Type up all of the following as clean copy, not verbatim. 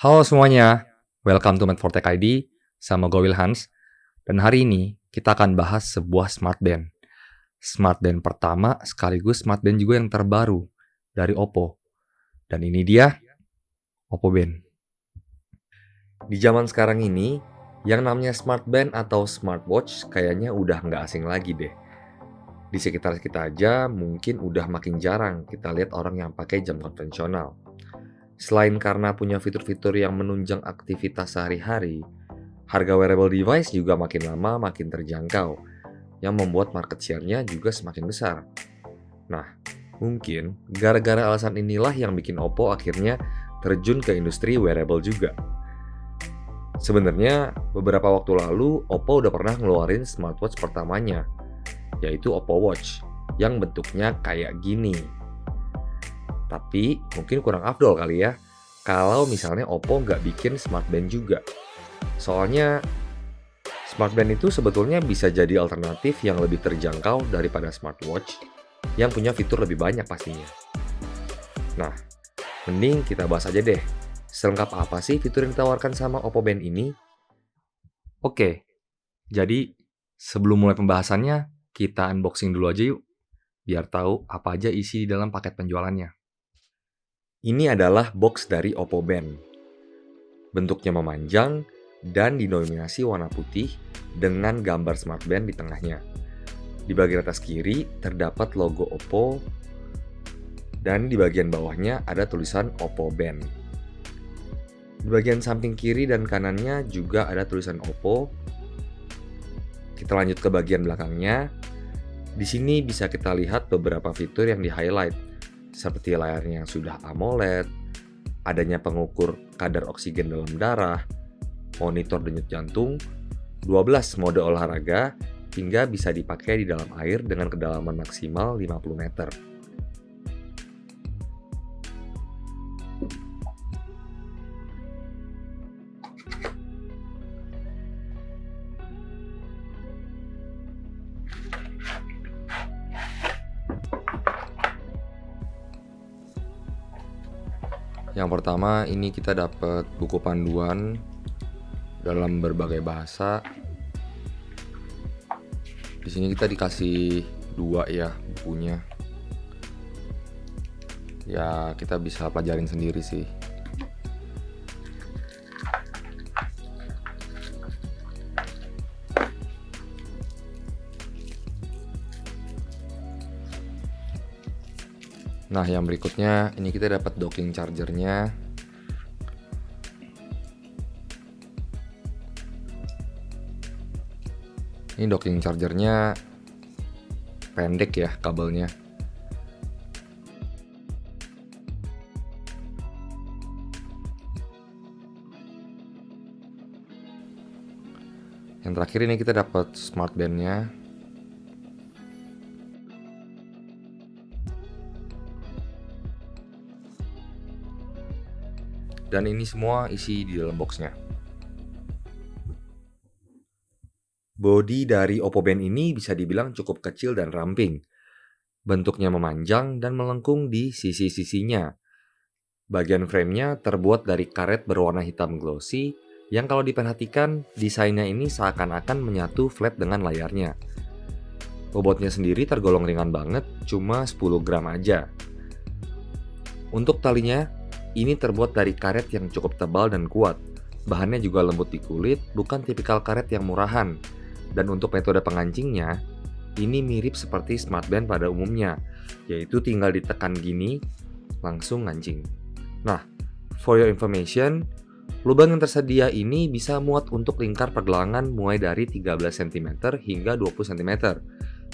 Halo semuanya, welcome to Medfortech ID, sama gue Wilhans. Dan hari ini kita akan bahas sebuah smartband. Smartband pertama sekaligus smartband juga yang terbaru dari Oppo. Dan ini dia, Oppo Band. Di zaman sekarang ini, yang namanya smartband atau smartwatch kayaknya udah nggak asing lagi deh. Di sekitar kita aja mungkin udah makin jarang kita lihat orang yang pakai jam konvensional. Selain karena punya fitur-fitur yang menunjang aktivitas sehari-hari, harga wearable device juga makin lama makin terjangkau, yang membuat market share-nya juga semakin besar. Nah, mungkin gara-gara alasan inilah yang bikin Oppo akhirnya terjun ke industri wearable juga. Sebenarnya, beberapa waktu lalu Oppo udah pernah ngeluarin smartwatch pertamanya, yaitu Oppo Watch, yang bentuknya kayak gini. Tapi mungkin kurang afdol kali ya, kalau misalnya Oppo nggak bikin smartband juga. Soalnya, smartband itu sebetulnya bisa jadi alternatif yang lebih terjangkau daripada smartwatch, yang punya fitur lebih banyak pastinya. Nah, mending kita bahas aja deh, selengkap apa sih fitur yang ditawarkan sama Oppo Band ini? Oke, jadi sebelum mulai pembahasannya, kita unboxing dulu aja yuk, biar tahu apa aja isi di dalam paket penjualannya. Ini adalah box dari Oppo Band. Bentuknya memanjang dan dinominasi warna putih dengan gambar smartband di tengahnya. Di bagian atas kiri terdapat logo Oppo dan di bagian bawahnya ada tulisan Oppo Band. Di bagian samping kiri dan kanannya juga ada tulisan Oppo. Kita lanjut ke bagian belakangnya. Di sini bisa kita lihat beberapa fitur yang di-highlight, seperti layarnya yang sudah AMOLED, adanya pengukur kadar oksigen dalam darah, monitor denyut jantung, 12 mode olahraga, hingga bisa dipakai di dalam air dengan kedalaman maksimal 50 meter. Yang pertama, ini kita dapat buku panduan dalam berbagai bahasa. Di sini kita dikasih 2 ya bukunya. Ya, kita bisa pelajarin sendiri sih. Nah, yang berikutnya ini kita dapat docking chargernya. Ini docking chargernya pendek ya kabelnya. Yang terakhir ini kita dapat smartband-nya. Dan ini semua isi di dalam boxnya. Bodi dari Oppo Band ini bisa dibilang cukup kecil dan ramping. Bentuknya memanjang dan melengkung di sisi-sisinya. Bagian framenya terbuat dari karet berwarna hitam glossy, yang kalau diperhatikan, desainnya ini seakan-akan menyatu flat dengan layarnya. Bobotnya sendiri tergolong ringan banget, cuma 10 gram aja. Untuk talinya, ini terbuat dari karet yang cukup tebal dan kuat. Bahannya juga lembut di kulit, bukan tipikal karet yang murahan. Dan untuk metode pengancingnya, ini mirip seperti smartband pada umumnya, yaitu tinggal ditekan gini, langsung ngancing. Nah, for your information, lubang yang tersedia ini bisa muat untuk lingkar pergelangan mulai dari 13 cm hingga 20 cm.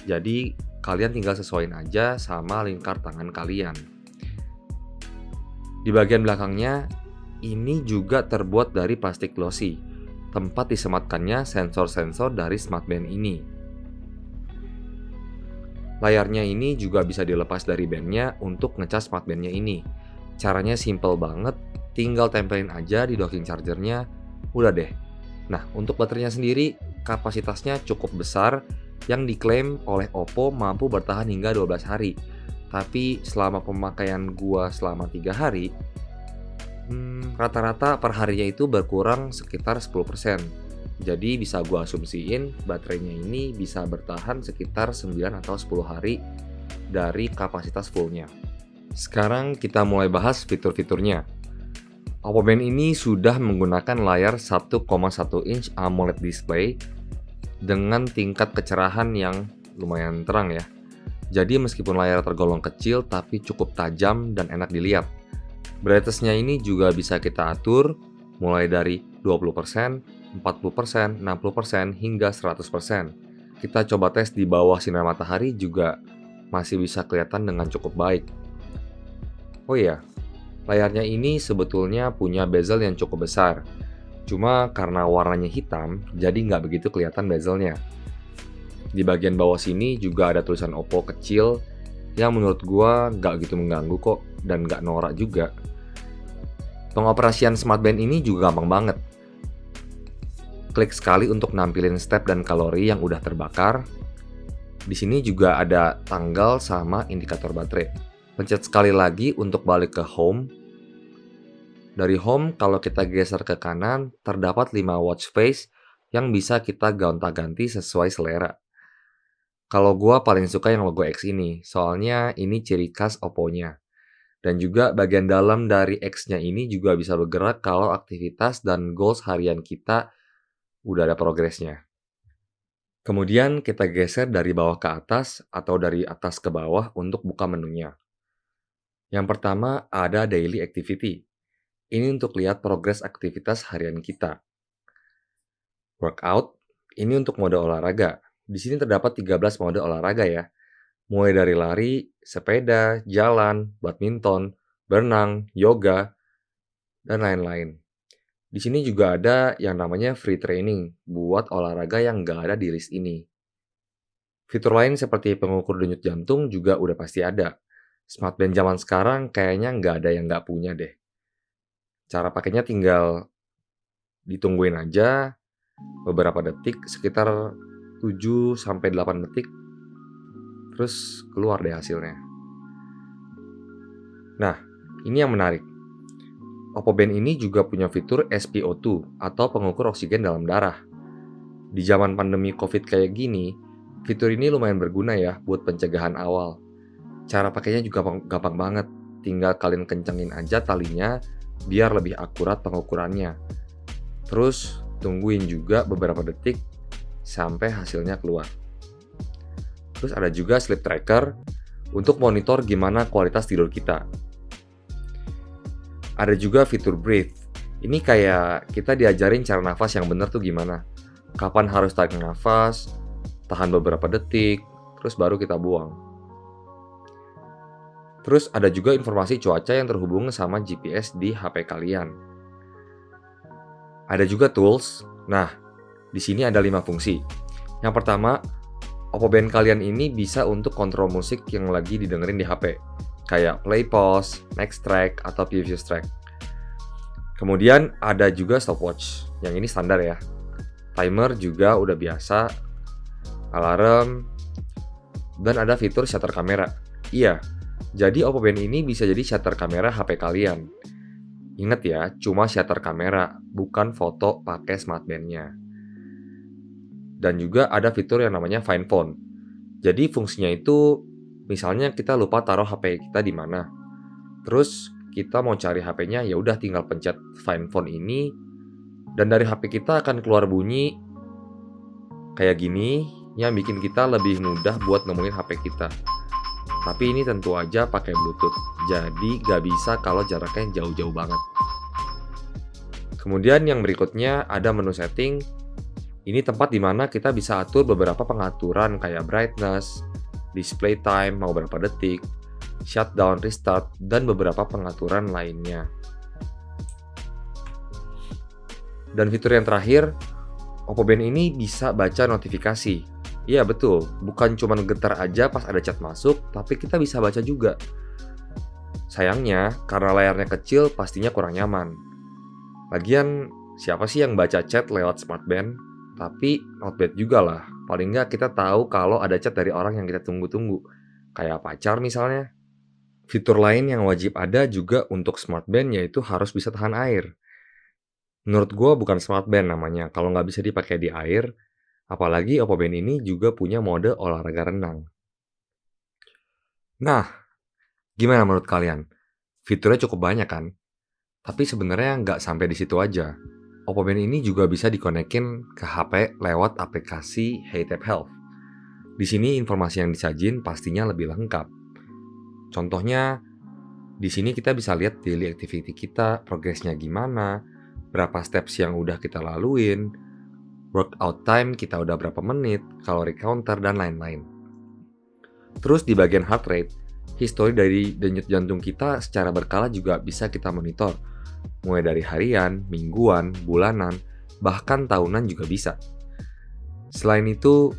Jadi, kalian tinggal sesuaiin aja sama lingkar tangan kalian. Di bagian belakangnya, ini juga terbuat dari plastik glossy, tempat disematkannya sensor-sensor dari smartband ini. Layarnya ini juga bisa dilepas dari bandnya untuk ngecas smartbandnya ini. Caranya simple banget, tinggal tempelin aja di docking chargernya, udah deh. Nah, untuk baterainya sendiri, kapasitasnya cukup besar, yang diklaim oleh Oppo mampu bertahan hingga 12 hari. Tapi selama pemakaian gua selama 3 hari, Rata-rata per harinya itu berkurang sekitar 10%. Jadi bisa gua asumsiin baterainya ini bisa bertahan sekitar 9 atau 10 hari dari kapasitas fullnya. Sekarang kita mulai bahas fitur-fiturnya. Oppo Band ini sudah menggunakan layar 1,1 inch AMOLED display dengan tingkat kecerahan yang lumayan terang ya. Jadi meskipun layar tergolong kecil tapi cukup tajam dan enak dilihat. Brightness-nya ini juga bisa kita atur mulai dari 20%, 40%, 60%, hingga 100%. Kita coba tes di bawah sinar matahari juga masih bisa kelihatan dengan cukup baik. Oh iya, layarnya ini sebetulnya punya bezel yang cukup besar. Cuma karena warnanya hitam, jadi nggak begitu kelihatan bezelnya. Di bagian bawah sini juga ada tulisan Oppo kecil yang menurut gua nggak gitu mengganggu kok dan nggak norak juga. Pengoperasian Smart Band ini juga gampang banget. Klik sekali untuk nampilin step dan kalori yang udah terbakar. Di sini juga ada tanggal sama indikator baterai. Pencet sekali lagi untuk balik ke home. Dari home, kalau kita geser ke kanan, terdapat 5 watch face yang bisa kita gonta-ganti sesuai selera. Kalau gua paling suka yang logo X ini, soalnya ini ciri khas Oppo-nya. Dan juga bagian dalam dari X-nya ini juga bisa bergerak kalau aktivitas dan goals harian kita udah ada progresnya. Kemudian kita geser dari bawah ke atas atau dari atas ke bawah untuk buka menunya. Yang pertama ada Daily Activity. Ini untuk lihat progres aktivitas harian kita. Workout, ini untuk mode olahraga. Di sini terdapat 13 mode olahraga ya. Mulai dari lari, sepeda, jalan, badminton, berenang, yoga, dan lain-lain. Di sini juga ada yang namanya free training buat olahraga yang nggak ada di list ini. Fitur lain seperti pengukur denyut jantung juga udah pasti ada. Smart Band zaman sekarang kayaknya nggak ada yang nggak punya deh. Cara pakainya tinggal ditungguin aja beberapa detik, sekitar 7-8 detik, terus keluar deh hasilnya. Nah, ini yang menarik. Oppo Band ini juga punya fitur SpO2 atau pengukur oksigen dalam darah. Di zaman pandemi COVID kayak gini, fitur ini lumayan berguna ya buat pencegahan awal. Cara pakainya juga gampang banget. Tinggal kalian kencengin aja talinya biar lebih akurat pengukurannya. Terus tungguin juga beberapa detik sampai hasilnya keluar. Terus ada juga sleep tracker untuk monitor gimana kualitas tidur kita. Ada juga fitur breathe. Ini kayak kita diajarin cara nafas yang benar tuh gimana. Kapan harus tarik nafas, tahan beberapa detik, terus baru kita buang. Terus ada juga informasi cuaca yang terhubung sama GPS di HP kalian. Ada juga tools. Nah, di sini ada 5 fungsi. Yang pertama, Oppo Band kalian ini bisa untuk kontrol musik yang lagi didengerin di HP, kayak play pause, next track, atau previous track. Kemudian ada juga stopwatch, yang ini standar ya. Timer juga udah biasa, alarm, dan ada fitur shutter kamera. Iya, jadi Oppo Band ini bisa jadi shutter kamera HP kalian. Ingat ya, cuma shutter kamera, bukan foto pakai Smart Band-nya. Dan juga ada fitur yang namanya Find Phone. Jadi fungsinya itu, misalnya kita lupa taruh HP kita di mana. Terus kita mau cari HP-nya, ya udah tinggal pencet Find Phone ini, dan dari HP kita akan keluar bunyi kayak gini, yang bikin kita lebih mudah buat nemuin HP kita. Tapi ini tentu aja pakai Bluetooth, jadi gak bisa kalau jaraknya jauh-jauh banget. Kemudian yang berikutnya ada menu setting. Ini tempat di mana kita bisa atur beberapa pengaturan kayak brightness, display time mau berapa detik, shutdown, restart, dan beberapa pengaturan lainnya. Dan fitur yang terakhir, Oppo Band ini bisa baca notifikasi. Iya betul, bukan cuma getar aja pas ada chat masuk, tapi kita bisa baca juga. Sayangnya, karena layarnya kecil, pastinya kurang nyaman. Lagian, siapa sih yang baca chat lewat Smart Band? Tapi not bad juga lah, paling nggak kita tahu kalau ada chat dari orang yang kita tunggu-tunggu, kayak pacar misalnya. Fitur lain yang wajib ada juga untuk smartband yaitu harus bisa tahan air. Menurut gua bukan smartband namanya kalau nggak bisa dipakai di air, apalagi Oppo Band ini juga punya mode olahraga renang. Nah, gimana menurut kalian? Fiturnya cukup banyak kan? Tapi sebenarnya nggak sampai di situ aja. Oppo Band ini juga bisa dikonekin ke HP lewat aplikasi HeyTap Health. Di sini informasi yang disajin pastinya lebih lengkap. Contohnya, di sini kita bisa lihat daily activity kita, progresnya gimana, berapa steps yang udah kita laluin, workout time kita udah berapa menit, kalori counter, dan lain-lain. Terus di bagian heart rate, histori dari denyut jantung kita secara berkala juga bisa kita monitor. Mulai dari harian, mingguan, bulanan, bahkan tahunan juga bisa. Selain itu,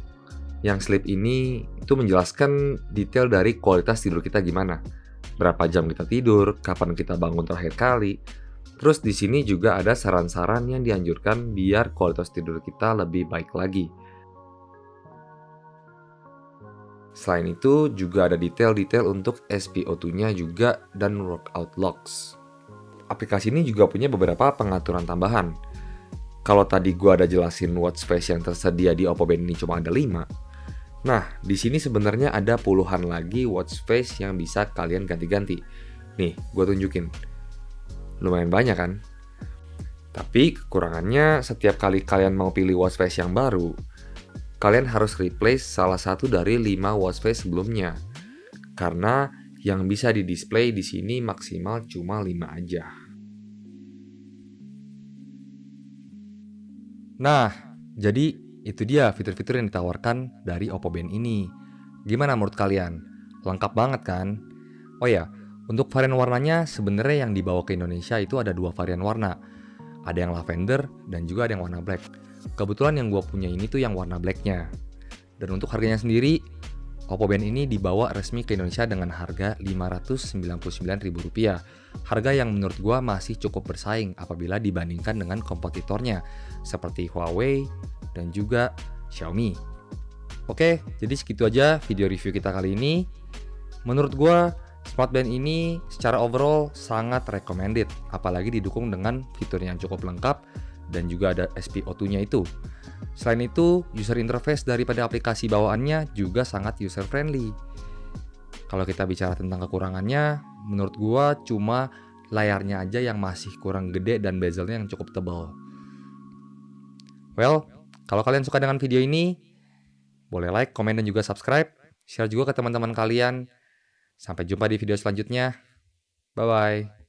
yang sleep ini itu menjelaskan detail dari kualitas tidur kita gimana. Berapa jam kita tidur, kapan kita bangun terakhir kali. Terus di sini juga ada saran-saran yang dianjurkan biar kualitas tidur kita lebih baik lagi. Selain itu juga ada detail-detail untuk SpO2-nya juga dan workout logs. Aplikasi ini juga punya beberapa pengaturan tambahan. Kalau tadi gua ada jelasin watch face yang tersedia di Oppo Band ini cuma ada 5. Nah, di sini sebenarnya ada puluhan lagi watch face yang bisa kalian ganti-ganti. Nih, gua tunjukin. Lumayan banyak kan? Tapi kekurangannya setiap kali kalian mau pilih watch face yang baru, kalian harus replace salah satu dari 5 watch face sebelumnya. Karena yang bisa di-display di sini maksimal cuma 5 aja. Nah, jadi itu dia fitur-fitur yang ditawarkan dari Oppo Band ini. Gimana menurut kalian? Lengkap banget kan? Oh ya, untuk varian warnanya sebenarnya yang dibawa ke Indonesia itu ada 2 varian warna. Ada yang lavender dan juga ada yang warna black. Kebetulan yang gue punya ini tuh yang warna blacknya. Dan untuk harganya sendiri, Oppo Band ini dibawa resmi ke Indonesia dengan harga Rp599.000. Harga yang menurut gua masih cukup bersaing apabila dibandingkan dengan kompetitornya seperti Huawei dan juga Xiaomi. Oke, jadi segitu aja video review kita kali ini. Menurut gua, smartband ini secara overall sangat recommended, apalagi didukung dengan fitur yang cukup lengkap dan juga ada SpO2-nya itu. Selain itu, user interface daripada aplikasi bawaannya juga sangat user friendly. Kalau kita bicara tentang kekurangannya, menurut gua cuma layarnya aja yang masih kurang gede dan bezelnya yang cukup tebal. Well, kalau kalian suka dengan video ini, boleh like, komen, dan juga subscribe. Share juga ke teman-teman kalian. Sampai jumpa di video selanjutnya. Bye-bye.